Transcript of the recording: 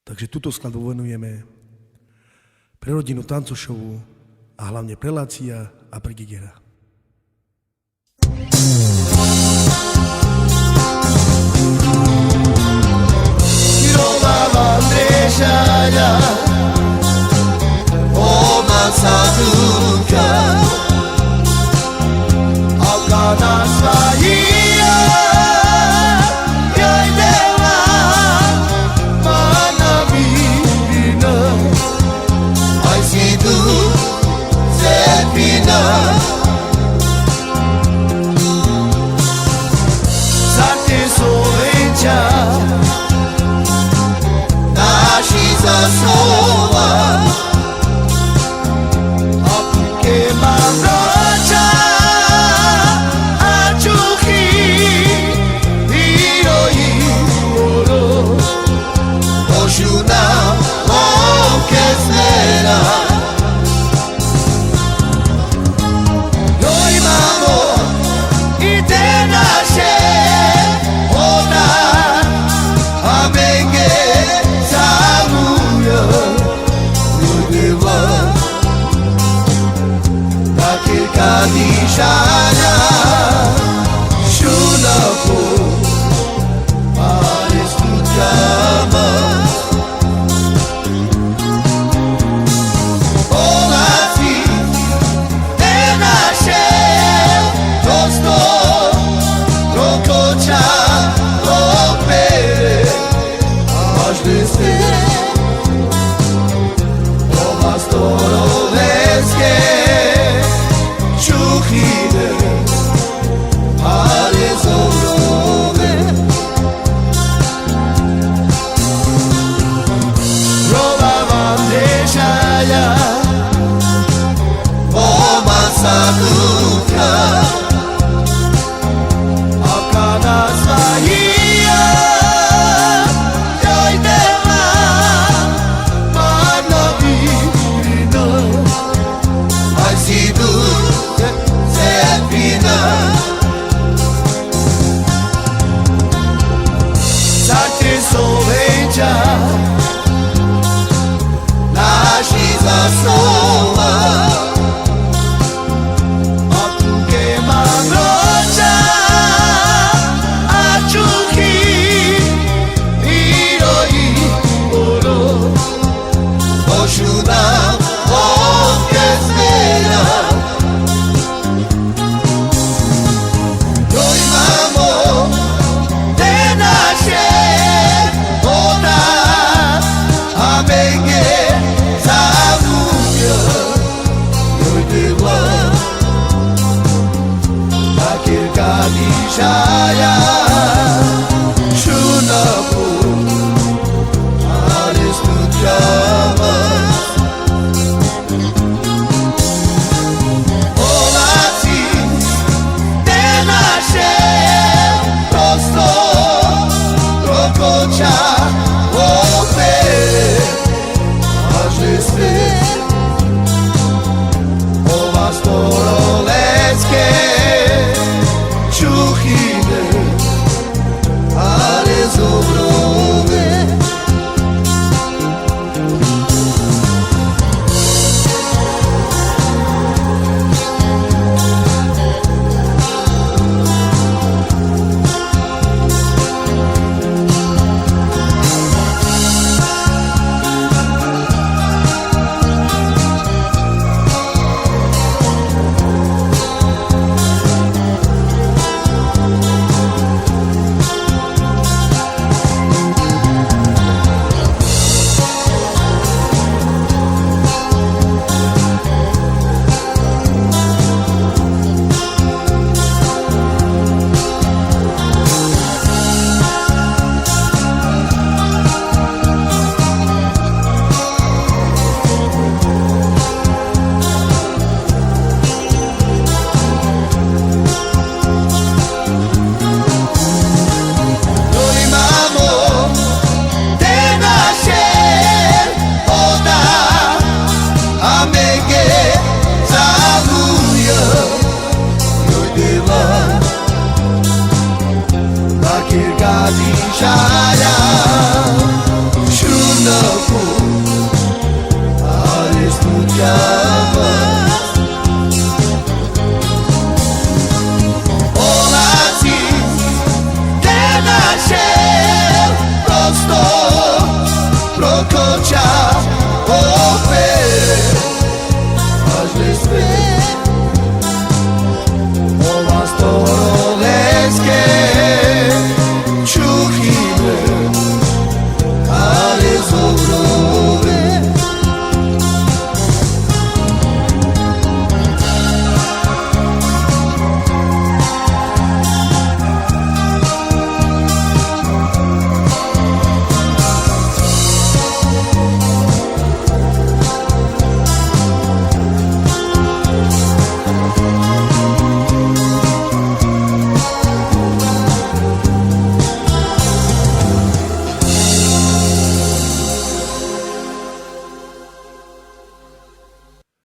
Takže túto skladbu venujeme pre rodinu Tancošovu a hlavne pre Lacia a pre Gigera. Trovava Andresciaia, o Massaduca, Alcana Sahia, Yaidela, Manabina, Aisidu, Zepina, Sate Solencia, Nasciza Sola, Apuke Mabrocha, Achuki, Hiroi, Oro, Oshuna, Okesnera, Yoi Mamo, Itenashe, Ona, Amenge, Samuya, Yudeva, Takir Kadishana, Shunapo, Aristutama, Olati, Tenashe, Tosto, Rokocha, Opere, Majliste, Omastoroleske, Čuhine, Alezorove, Rova Vandešaja, Omasaduka, Alcana Sahia, Yaidela, Manabina, Aisidu, Zepina, Sate Solencia, Nasciza Sola, Apuke Mabrocha, Achuki, Hiroi, Oro, Oshuna, Okesnera, Yoi Mamo, Tenashe, Ona, Amenge, Samuya, Yudeva, Takir Kadishaya, Shunapo, Aristutama, Olati, Tenashe, Tosto, Rokocha, Opere, Majliste, Omastoroleske, Čuhine, Alezobrove, Yoi Mamo, Tenashe, Ona, Amenge, Samuya, Yudeva, Takir Kadishaya, Shuna. Wonderful, hallelujah.